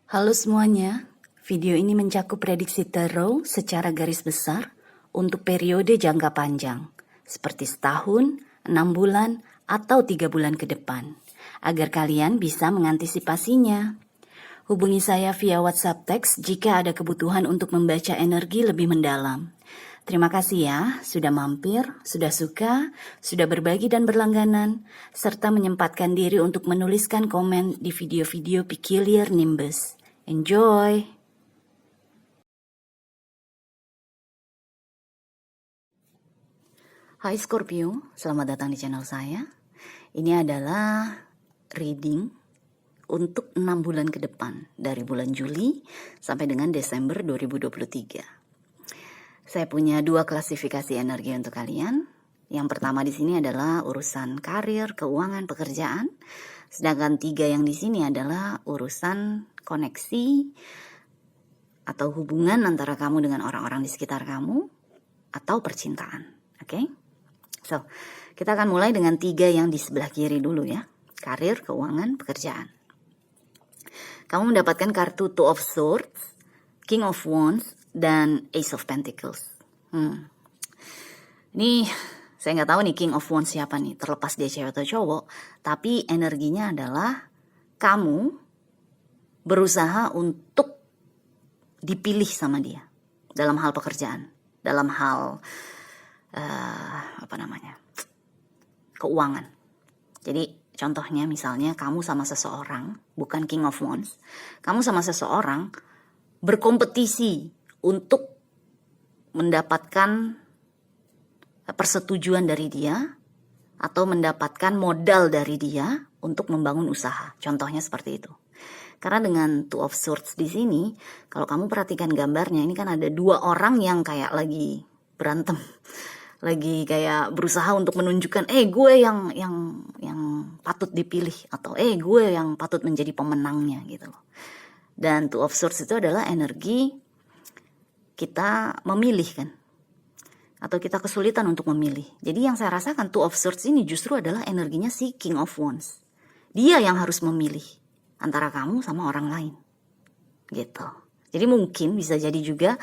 Halo semuanya, video ini mencakup prediksi tarot secara garis besar untuk periode jangka panjang, seperti setahun, 6 bulan, atau 3 bulan ke depan, agar kalian bisa mengantisipasinya. Hubungi saya via WhatsApp teks jika ada kebutuhan untuk membaca energi lebih mendalam. Terima kasih ya, sudah mampir, sudah suka, sudah berbagi dan berlangganan, serta menyempatkan diri untuk menuliskan komen di video-video Peculiar Nimbus. Enjoy! Hai Scorpio, selamat datang di channel saya. Ini adalah reading untuk 6 bulan ke depan, dari bulan Juli sampai dengan Desember 2023. Saya punya 2 klasifikasi energi untuk kalian. Yang pertama di sini adalah urusan karir, keuangan, pekerjaan. Sedangkan 3 yang di sini adalah urusan koneksi atau hubungan antara kamu dengan orang-orang di sekitar kamu atau percintaan. Oke? So, kita akan mulai dengan 3 yang di sebelah kiri dulu ya. Karir, keuangan, pekerjaan. Kamu mendapatkan kartu Two of Swords, King of Wands, dan Ace of Pentacles. Ini saya nggak tahu nih King of Wands siapa nih, terlepas dia cewek atau cowok, tapi energinya adalah kamu berusaha untuk dipilih sama dia dalam hal pekerjaan, dalam hal keuangan. Jadi contohnya misalnya kamu sama seseorang, bukan King of Wands, kamu sama seseorang berkompetisi untuk mendapatkan persetujuan dari dia atau mendapatkan modal dari dia untuk membangun usaha. Contohnya seperti itu. Karena dengan Two of Swords di sini, kalau kamu perhatikan gambarnya, ini kan ada 2 orang yang kayak lagi berantem, lagi kayak berusaha untuk menunjukkan, gue yang patut dipilih, atau gue yang patut menjadi pemenangnya gitu loh. Dan Two of Swords itu adalah energi kita memilih kan, atau kita kesulitan untuk memilih. Jadi yang saya rasakan Two of Swords ini justru adalah energinya si King of Wands. Dia yang harus memilih antara kamu sama orang lain gitu. Jadi mungkin bisa jadi juga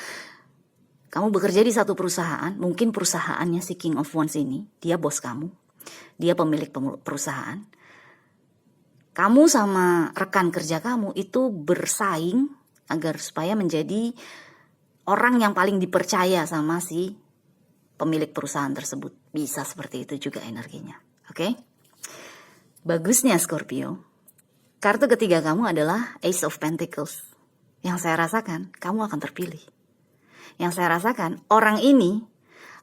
kamu bekerja di satu perusahaan, mungkin perusahaannya si King of Wands ini, dia bos kamu, dia pemilik perusahaan. Kamu sama rekan kerja kamu itu bersaing agar supaya menjadi orang yang paling dipercaya sama si pemilik perusahaan tersebut. Bisa seperti itu juga energinya. Oke? Bagusnya Scorpio, kartu ketiga kamu adalah Ace of Pentacles. Yang saya rasakan, kamu akan terpilih. Yang saya rasakan, orang ini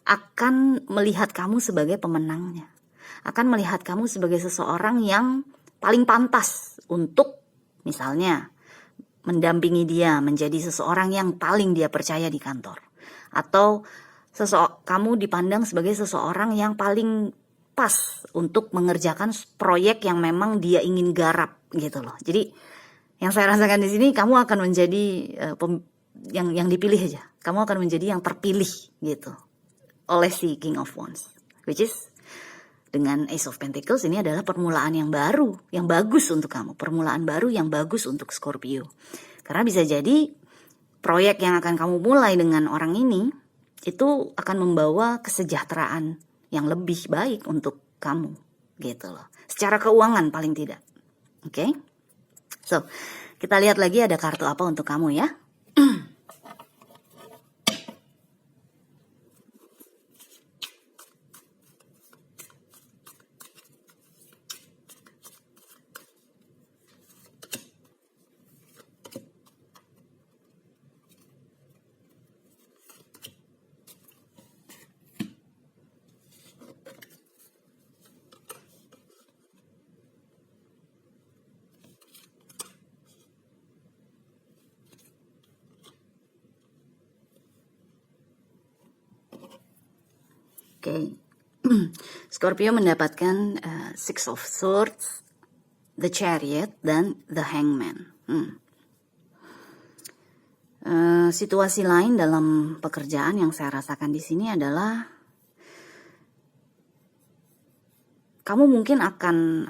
akan melihat kamu sebagai pemenangnya. Akan melihat kamu sebagai seseorang yang paling pantas untuk misalnya mendampingi dia menjadi seseorang yang paling dia percaya di kantor. Atau kamu dipandang sebagai seseorang yang paling pas untuk mengerjakan proyek yang memang dia ingin garap gitu loh. Jadi yang saya rasakan di sini, kamu akan menjadi yang dipilih aja. Kamu akan menjadi yang terpilih gitu oleh si King of Wands. Which is dengan Ace of Pentacles ini adalah permulaan yang baru, yang bagus untuk kamu. Permulaan baru yang bagus untuk Scorpio. Karena bisa jadi proyek yang akan kamu mulai dengan orang ini, itu akan membawa kesejahteraan yang lebih baik untuk kamu. Gitu loh. Secara keuangan paling tidak. Oke? So, kita lihat lagi ada kartu apa untuk kamu ya. Oke. Scorpio mendapatkan Six of Swords, The Chariot, dan The Hangman. Situasi lain dalam pekerjaan yang saya rasakan di sini adalah kamu mungkin akan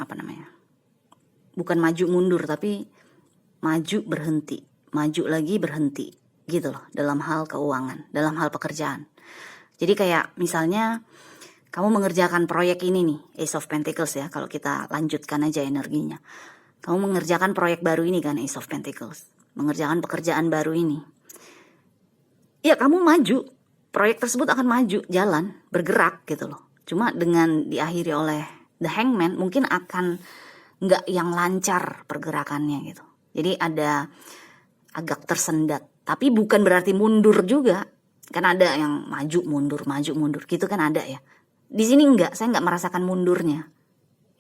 bukan maju mundur, tapi maju berhenti, maju lagi berhenti, gitu loh, dalam hal keuangan, dalam hal pekerjaan. Jadi kayak misalnya kamu mengerjakan proyek ini nih, Ace of Pentacles ya, kalau kita lanjutkan aja energinya. Kamu mengerjakan proyek baru ini kan, Ace of Pentacles, mengerjakan pekerjaan baru ini. Ya kamu maju, proyek tersebut akan maju, jalan, bergerak gitu loh. Cuma dengan diakhiri oleh The Hangman, mungkin akan nggak yang lancar pergerakannya gitu. Jadi ada agak tersendat. Tapi bukan berarti mundur juga. Kan ada yang maju mundur gitu kan ada ya. Di sini enggak, saya nggak merasakan mundurnya.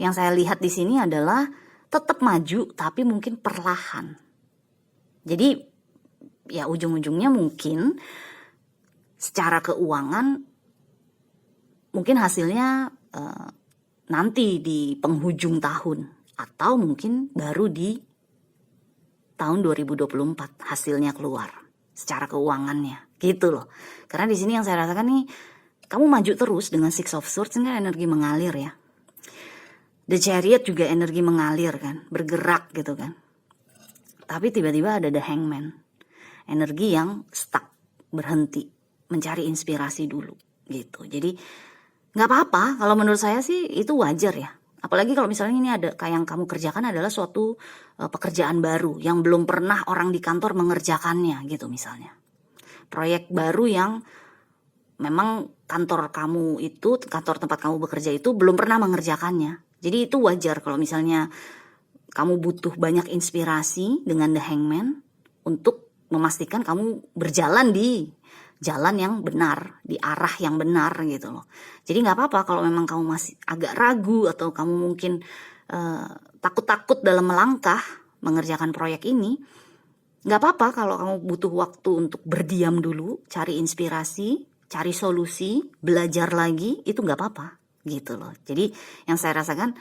Yang saya lihat di sini adalah tetap maju tapi mungkin perlahan. Jadi ya ujung-ujungnya mungkin secara keuangan mungkin hasilnya nanti di penghujung tahun atau mungkin baru di tahun 2024 hasilnya keluar secara keuangannya gitu loh. Karena di sini yang saya rasakan nih, kamu maju terus dengan Six of Swords, ini energi mengalir ya. The Chariot juga energi mengalir kan, bergerak gitu kan. Tapi tiba-tiba ada The Hangman, energi yang stuck, berhenti, mencari inspirasi dulu gitu. Jadi nggak apa-apa, kalau menurut saya sih itu wajar ya. Apalagi kalau misalnya ini ada kayak yang kamu kerjakan adalah suatu pekerjaan baru yang belum pernah orang di kantor mengerjakannya gitu misalnya. Proyek baru yang memang kantor kamu itu, kantor tempat kamu bekerja itu belum pernah mengerjakannya. Jadi itu wajar kalau misalnya kamu butuh banyak inspirasi dengan The Hangman untuk memastikan kamu berjalan di jalan yang benar, di arah yang benar gitu loh. Jadi nggak apa-apa kalau memang kamu masih agak ragu atau kamu mungkin takut-takut dalam melangkah mengerjakan proyek ini. Nggak apa-apa kalau kamu butuh waktu untuk berdiam dulu, cari inspirasi, cari solusi, belajar lagi, itu nggak apa-apa gitu loh. Jadi yang saya rasakan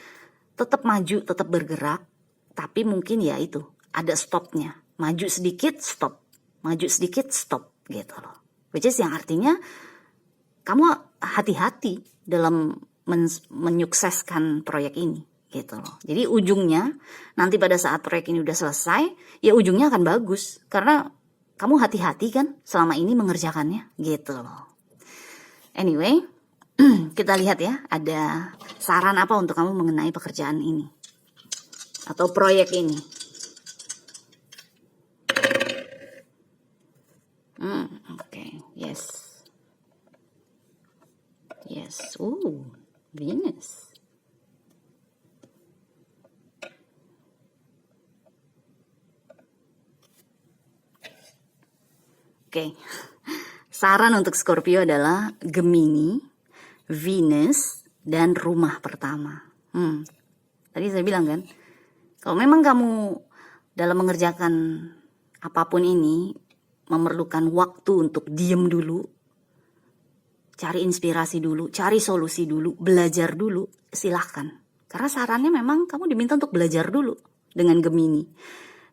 tetap maju, tetap bergerak, tapi mungkin ya itu ada stopnya. Maju sedikit, stop. Maju sedikit, stop gitu loh. Which is yang artinya kamu hati-hati dalam menyukseskan proyek ini gitu loh. Jadi ujungnya nanti pada saat proyek ini udah selesai, ya ujungnya akan bagus karena kamu hati-hati kan selama ini mengerjakannya gitu loh. Anyway, kita lihat ya, ada saran apa untuk kamu mengenai pekerjaan ini atau proyek ini. Okay, yes. Venus. Oke. Saran untuk Scorpio adalah Gemini, Venus, dan rumah pertama. Tadi saya bilang kan, kalau memang kamu dalam mengerjakan apapun ini memerlukan waktu untuk diem dulu, cari inspirasi dulu, cari solusi dulu, belajar dulu, silahkan. Karena sarannya memang kamu diminta untuk belajar dulu dengan Gemini.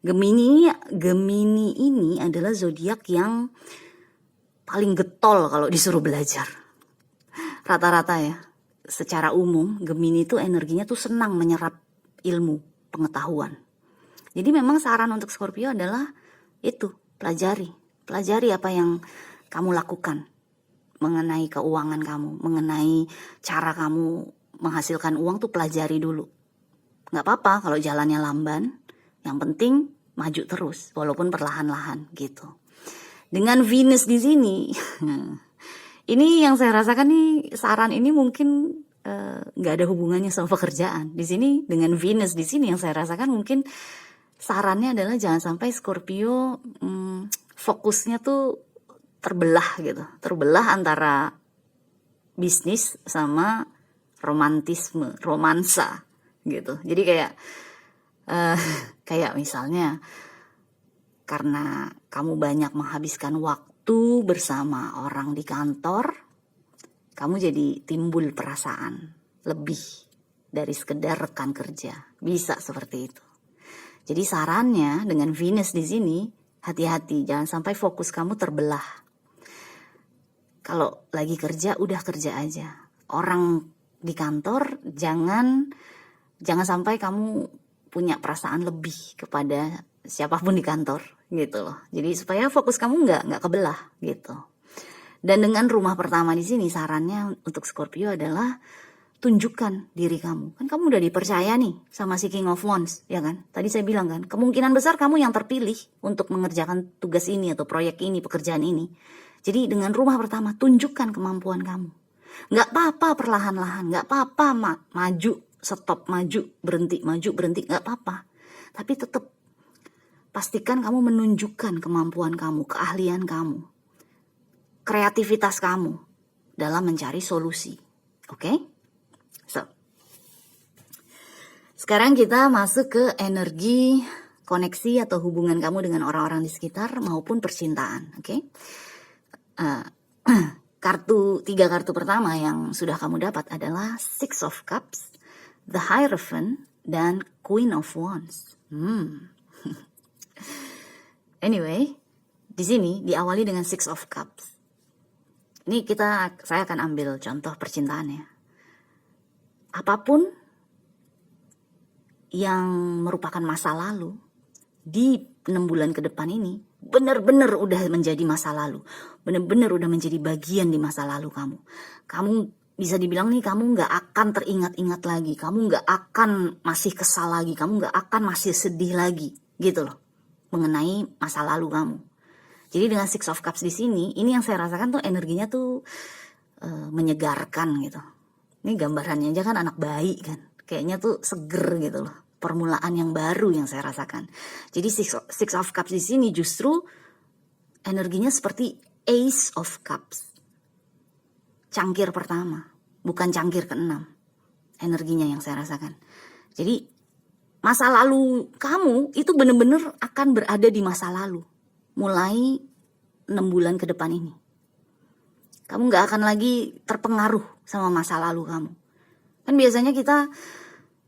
Gemini ini adalah zodiak yang paling getol kalau disuruh belajar. Rata-rata ya, secara umum Gemini itu energinya tuh senang menyerap ilmu, pengetahuan. Jadi memang saran untuk Scorpio adalah itu, pelajari apa yang kamu lakukan mengenai keuangan kamu, mengenai cara kamu menghasilkan uang tuh pelajari dulu. Nggak apa-apa kalau jalannya lamban, yang penting maju terus walaupun perlahan-lahan gitu. Dengan Venus di sini, ini yang saya rasakan nih, saran ini mungkin nggak ada hubungannya sama pekerjaan. Di sini dengan Venus di sini yang saya rasakan mungkin sarannya adalah jangan sampai Scorpio fokusnya tuh terbelah gitu, terbelah antara bisnis sama romansa gitu. Jadi kayak misalnya karena kamu banyak menghabiskan waktu bersama orang di kantor, kamu jadi timbul perasaan lebih dari sekedar rekan kerja. Bisa seperti itu. Jadi sarannya dengan Venus di sini, hati-hati, jangan sampai fokus kamu terbelah. Kalau lagi kerja, udah kerja aja. Orang di kantor, jangan sampai kamu punya perasaan lebih kepada siapapun di kantor gitu loh. Jadi supaya fokus kamu nggak kebelah gitu. Dan dengan rumah pertama di sini sarannya untuk Scorpio adalah tunjukkan diri kamu. Kan kamu udah dipercaya nih sama si King of Wands, ya kan? Tadi saya bilang kan, kemungkinan besar kamu yang terpilih untuk mengerjakan tugas ini atau proyek ini, pekerjaan ini. Jadi dengan rumah pertama tunjukkan kemampuan kamu. Nggak apa-apa perlahan-lahan, nggak apa-apa maju, stop, maju, berhenti, nggak apa-apa. Tapi tetap pastikan kamu menunjukkan kemampuan kamu, keahlian kamu, kreativitas kamu dalam mencari solusi. Oke? So, sekarang kita masuk ke energi koneksi atau hubungan kamu dengan orang-orang di sekitar maupun percintaan. Oke? Tiga kartu pertama yang sudah kamu dapat adalah Six of Cups, The Hierophant, dan Queen of Wands. Anyway, di sini diawali dengan Six of Cups. Ini saya akan ambil contoh percintaannya. Apapun yang merupakan masa lalu di 6 bulan ke depan ini benar-benar udah menjadi masa lalu, benar-benar udah menjadi bagian di masa lalu kamu. Kamu bisa dibilang nih, kamu nggak akan teringat-ingat lagi, kamu nggak akan masih kesal lagi, kamu nggak akan masih sedih lagi, gitu loh, mengenai masa lalu kamu. Jadi dengan Six of Cups di sini, ini yang saya rasakan tuh energinya tuh menyegarkan gitu. Ini gambarannya aja kan anak bayi kan, kayaknya tuh seger gitu loh. Permulaan yang baru yang saya rasakan. Jadi Six of Cups di sini justru energinya seperti Ace of Cups. Cangkir pertama, bukan cangkir ke-6. Energinya yang saya rasakan. Jadi masa lalu kamu itu benar-benar akan berada di masa lalu. Mulai 6 bulan ke depan ini. Kamu gak akan lagi terpengaruh sama masa lalu kamu. Kan biasanya kita,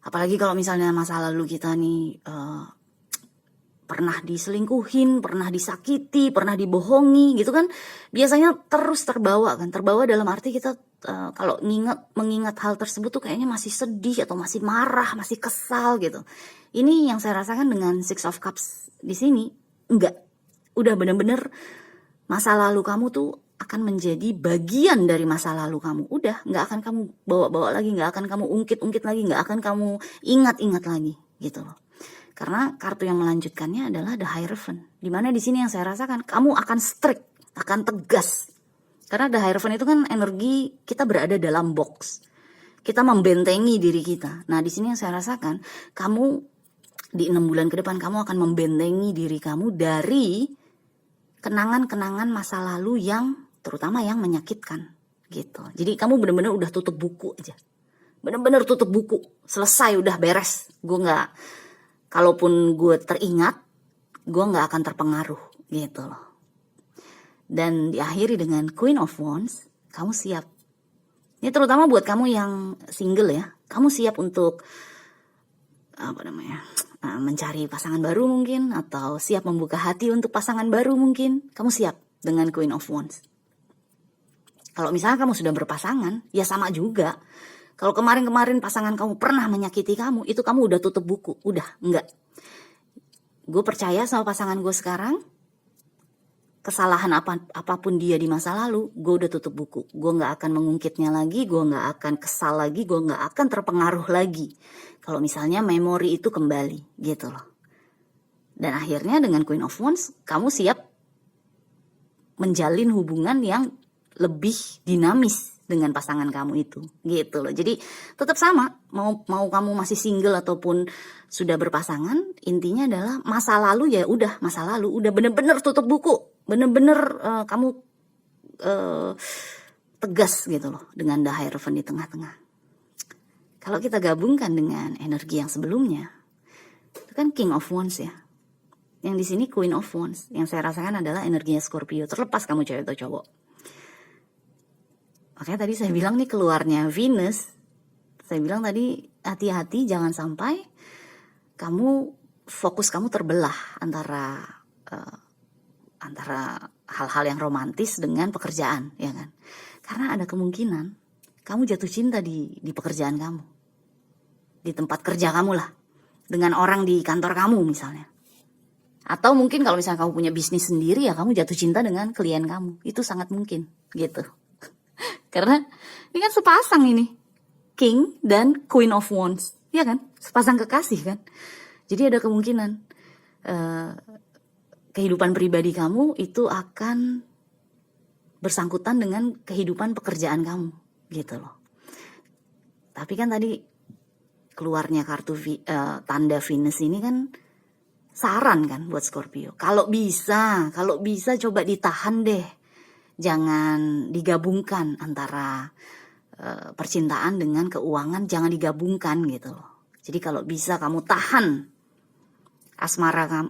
apalagi kalau misalnya masa lalu kita nih pernah diselingkuhin, pernah disakiti, pernah dibohongi gitu kan, biasanya terus terbawa kan. Terbawa dalam arti kita kalau mengingat hal tersebut tuh kayaknya masih sedih atau masih marah, masih kesal gitu. Ini yang saya rasakan dengan Six of Cups di sini. Enggak, udah bener-bener masa lalu kamu tuh akan menjadi bagian dari masa lalu kamu. Udah, nggak akan kamu bawa-bawa lagi, nggak akan kamu ungkit-ungkit lagi, nggak akan kamu ingat-ingat lagi, gitu loh. Karena kartu yang melanjutkannya adalah The Hierophant. Dimana di sini yang saya rasakan, kamu akan strict, akan tegas. Karena The Hierophant itu kan energi kita berada dalam box. Kita membentengi diri kita. Nah, di sini yang saya rasakan, kamu di 6 bulan ke depan kamu akan membentengi diri kamu dari kenangan-kenangan masa lalu yang terutama yang menyakitkan gitu. Jadi kamu benar-benar udah tutup buku aja. Benar-benar tutup buku. Selesai, udah beres. Kalaupun gue teringat, gue gak akan terpengaruh gitu loh. Dan diakhiri dengan Queen of Wands, kamu siap. Ini terutama buat kamu yang single ya. Kamu siap untuk mencari pasangan baru mungkin, atau siap membuka hati untuk pasangan baru mungkin. Kamu siap dengan Queen of Wands. Kalau misalnya kamu sudah berpasangan, ya sama juga. Kalau kemarin-kemarin pasangan kamu pernah menyakiti kamu, itu kamu udah tutup buku. Udah, enggak. Gue percaya sama pasangan gue sekarang, kesalahan apapun dia di masa lalu, gue udah tutup buku. Gue gak akan mengungkitnya lagi, gue gak akan kesal lagi, gue gak akan terpengaruh lagi. Kalau misalnya memori itu kembali, gitu loh. Dan akhirnya dengan Queen of Wands, kamu siap menjalin hubungan yang lebih dinamis dengan pasangan kamu itu, gitu loh. Jadi tetap sama, mau kamu masih single ataupun sudah berpasangan, intinya adalah masa lalu ya udah masa lalu, udah bener-bener tutup buku, bener-bener kamu tegas gitu loh dengan The Hierophant di tengah-tengah. Kalau kita gabungkan dengan energi yang sebelumnya, itu kan King of Wands ya. Yang di sini Queen of Wands, yang saya rasakan adalah energinya Scorpio, terlepas kamu cewek atau cowok. Makanya tadi saya bilang nih keluarnya Venus. Saya bilang tadi hati-hati jangan sampai fokus kamu terbelah antara hal-hal yang romantis dengan pekerjaan, ya kan? Karena ada kemungkinan kamu jatuh cinta di pekerjaan kamu, di tempat kerja kamu lah, dengan orang di kantor kamu misalnya. Atau mungkin kalau misalnya kamu punya bisnis sendiri, ya kamu jatuh cinta dengan klien kamu. Itu sangat mungkin gitu. Karena ini kan sepasang ini, King dan Queen of Wands, ya kan? Sepasang kekasih kan. Jadi ada kemungkinan kehidupan pribadi kamu itu akan bersangkutan dengan kehidupan pekerjaan kamu, gitu loh. Tapi kan tadi keluarnya kartu tanda Venus ini kan saran kan buat Scorpio. Kalau bisa coba ditahan deh. Jangan digabungkan antara percintaan dengan keuangan, jangan digabungkan gitu loh. Jadi kalau bisa kamu tahan asmara kamu,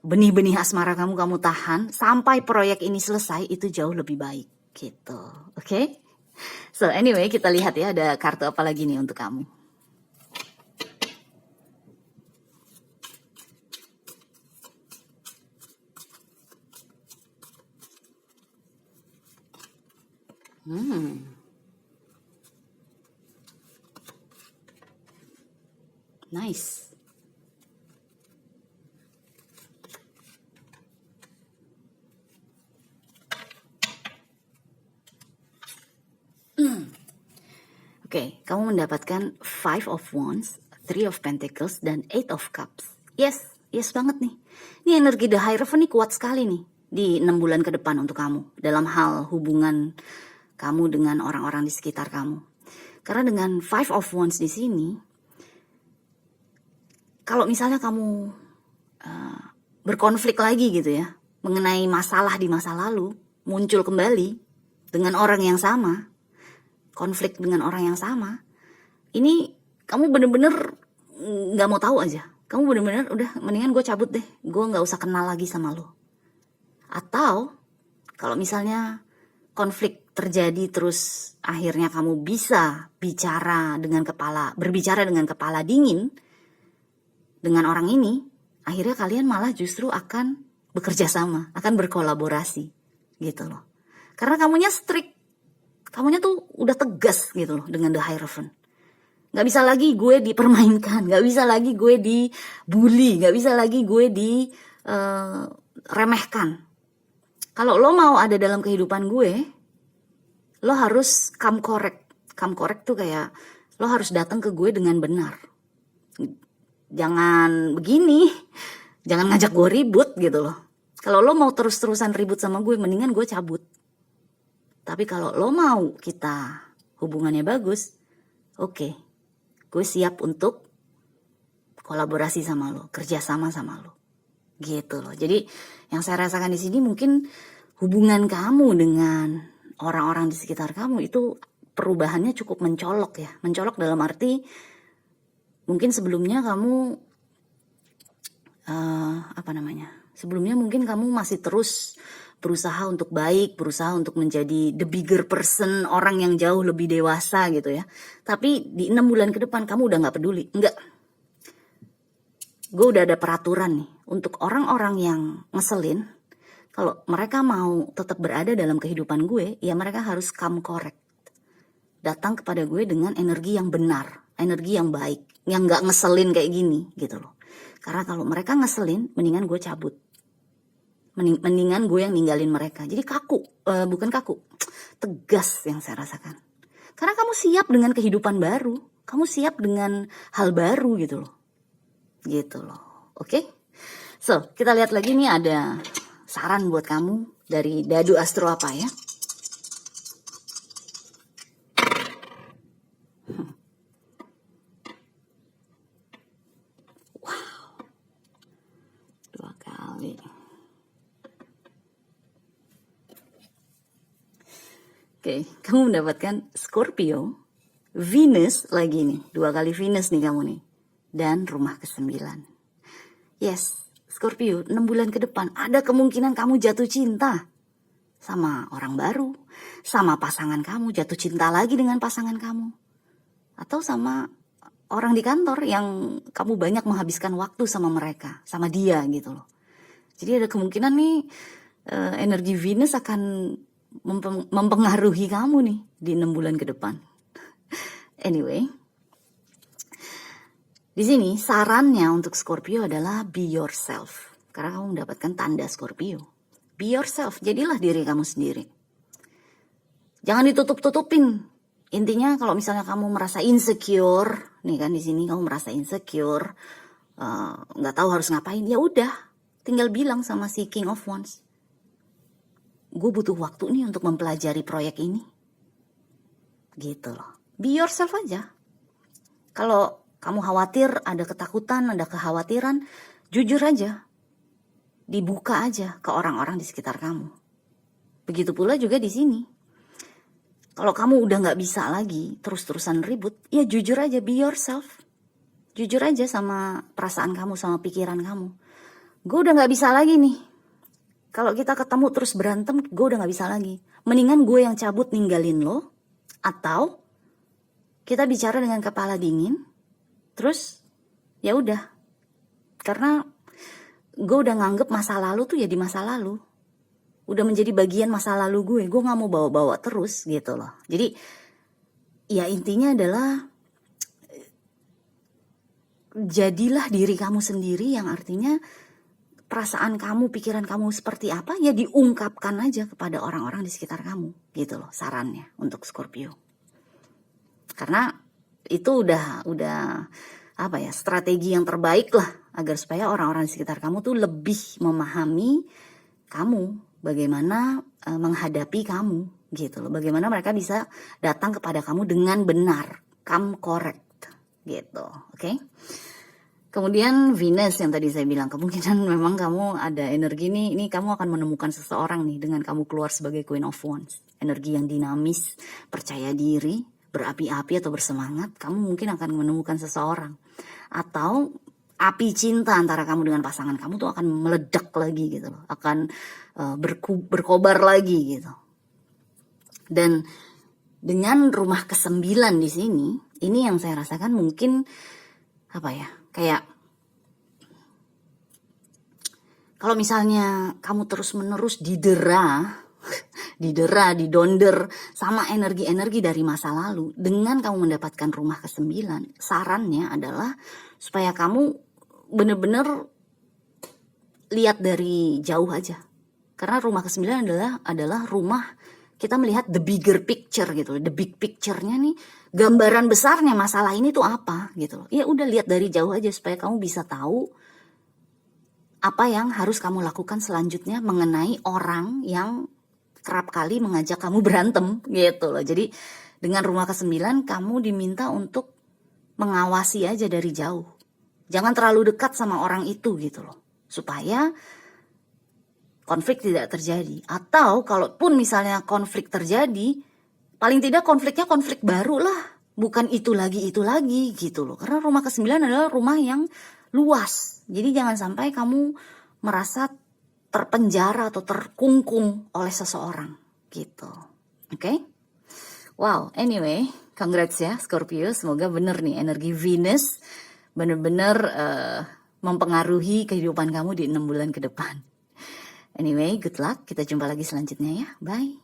benih-benih asmara kamu tahan sampai proyek ini selesai, itu jauh lebih baik gitu. Oke? So anyway, kita lihat ya ada kartu apa lagi nih untuk kamu. Nice. Oke, kamu mendapatkan Five of Wands, Three of Pentacles, dan Eight of Cups. Yes banget nih. Ini energi The Hierophant nih kuat sekali nih di 6 bulan ke depan untuk kamu dalam hal hubungan kamu dengan orang-orang di sekitar kamu. Karena dengan Five of Wands di sini, kalau misalnya kamu berkonflik lagi gitu ya, mengenai masalah di masa lalu, muncul kembali dengan orang yang sama, konflik dengan orang yang sama, ini kamu bener-bener gak mau tahu aja. Kamu bener-bener udah mendingan gue cabut deh, gue gak usah kenal lagi sama lo. Atau kalau misalnya konflik terjadi terus akhirnya kamu bisa berbicara dengan kepala dingin dengan orang ini, akhirnya kalian malah justru akan bekerja sama, akan berkolaborasi gitu loh. Karena kamunya strict, kamunya tuh udah tegas gitu loh dengan The Hierophant. Gak bisa lagi gue dipermainkan, gak bisa lagi gue dibully, gak bisa lagi gue diremehkan. Kalau lo mau ada dalam kehidupan gue, lo harus come correct. Come correct tuh kayak lo harus datang ke gue dengan benar. Jangan begini, jangan ngajak gue ribut gitu loh. Kalau lo mau terus-terusan ribut sama gue, mendingan gue cabut. Tapi kalau lo mau kita hubungannya bagus, oke. Gue siap untuk kolaborasi sama lo, kerjasama sama lo, gitu loh. Jadi yang saya rasakan di sini mungkin hubungan kamu dengan orang-orang di sekitar kamu itu perubahannya cukup mencolok ya. Mencolok dalam arti mungkin sebelumnya kamu Sebelumnya mungkin kamu masih terus berusaha untuk baik, berusaha untuk menjadi the bigger person, orang yang jauh lebih dewasa gitu ya. Tapi di 6 bulan ke depan kamu udah gak peduli. Enggak. Gue udah ada peraturan nih. Untuk orang-orang yang ngeselin, kalau mereka mau tetap berada dalam kehidupan gue, ya mereka harus come correct. Datang kepada gue dengan energi yang benar, energi yang baik, yang gak ngeselin kayak gini gitu loh. Karena kalau mereka ngeselin, mendingan gue cabut. Mendingan gue yang ninggalin mereka. Jadi bukan kaku, tegas yang saya rasakan. Karena kamu siap dengan kehidupan baru, kamu siap dengan hal baru gitu loh. Oke? So, kita lihat lagi nih ada saran buat kamu dari Dadu Astro apa ya? Wow. 2 kali. Oke, kamu mendapatkan Scorpio, Venus lagi nih, 2 kali Venus nih kamu nih, dan rumah ke-9. Yes, Scorpio, 6 bulan ke depan ada kemungkinan kamu jatuh cinta sama orang baru, sama pasangan kamu, jatuh cinta lagi dengan pasangan kamu, atau sama orang di kantor yang kamu banyak menghabiskan waktu sama mereka, sama dia gitu loh. Jadi ada kemungkinan nih energi Venus akan mempengaruhi kamu nih di 6 bulan ke depan. Anyway, di sini sarannya untuk Scorpio adalah be yourself. Karena kamu mendapatkan tanda Scorpio. Be yourself, jadilah diri kamu sendiri. Jangan ditutup-tutupin. Intinya kalau misalnya kamu merasa insecure, nih kan di sini kamu merasa insecure, nggak tahu harus ngapain, ya udah, tinggal bilang sama si King of Wands, gue butuh waktu nih untuk mempelajari proyek ini, gitu loh. Be yourself aja. Kalau kamu khawatir, ada ketakutan, ada kekhawatiran, jujur aja, dibuka aja ke orang-orang di sekitar kamu. Begitu pula juga di sini. Kalau kamu udah nggak bisa lagi terus-terusan ribut, ya jujur aja, be yourself. Jujur aja sama perasaan kamu, sama pikiran kamu. Gue udah nggak bisa lagi nih. Kalau kita ketemu terus berantem, gue udah nggak bisa lagi. Mendingan gue yang cabut ninggalin lo, atau kita bicara dengan kepala dingin, terus ya udah. Karena gue udah nganggep masa lalu tuh ya di masa lalu. Udah menjadi bagian masa lalu gue gak mau bawa-bawa terus gitu loh. Jadi ya intinya adalah jadilah diri kamu sendiri, yang artinya perasaan kamu, pikiran kamu seperti apa ya diungkapkan aja kepada orang-orang di sekitar kamu gitu loh, sarannya untuk Scorpio. Karena itu udah apa ya, strategi yang terbaik lah agar supaya orang-orang di sekitar kamu tuh lebih memahami kamu, bagaimana menghadapi kamu gitu loh. Bagaimana mereka bisa datang kepada kamu dengan benar, come correct gitu, oke? Kemudian Venus yang tadi saya bilang, kemungkinan memang kamu ada energi nih, ini kamu akan menemukan seseorang nih dengan kamu keluar sebagai Queen of Wands. Energi yang dinamis, percaya diri, berapi-api atau bersemangat, kamu mungkin akan menemukan seseorang. Atau api cinta antara kamu dengan pasangan kamu tuh akan meledak lagi gitu loh, akan berkobar lagi gitu. Dan dengan rumah ke-9 di sini, ini yang saya rasakan mungkin apa ya, kayak kalau misalnya kamu terus-menerus didonder sama energi-energi dari masa lalu, dengan kamu mendapatkan rumah ke-9, sarannya adalah supaya kamu bener-bener lihat dari jauh aja. Karena rumah ke-9 adalah rumah kita melihat the bigger picture gitu. The big picture-nya nih, gambaran besarnya masalah ini tuh apa gitu loh. Ya udah, lihat dari jauh aja supaya kamu bisa tahu apa yang harus kamu lakukan selanjutnya mengenai orang yang kerap kali mengajak kamu berantem gitu loh. Jadi dengan rumah ke-9 kamu diminta untuk mengawasi aja dari jauh. Jangan terlalu dekat sama orang itu gitu loh. Supaya konflik tidak terjadi. Atau kalaupun misalnya konflik terjadi, paling tidak konfliknya konflik baru lah. Bukan itu lagi gitu loh. Karena rumah ke-9 adalah rumah yang luas. Jadi jangan sampai kamu merasa terpenjara atau terkungkung oleh seseorang gitu. Oke? Wow, anyway, congrats ya Scorpio. Semoga bener nih energi Venus bener-bener mempengaruhi kehidupan kamu di 6 bulan ke depan. Anyway, good luck. Kita jumpa lagi selanjutnya ya. Bye.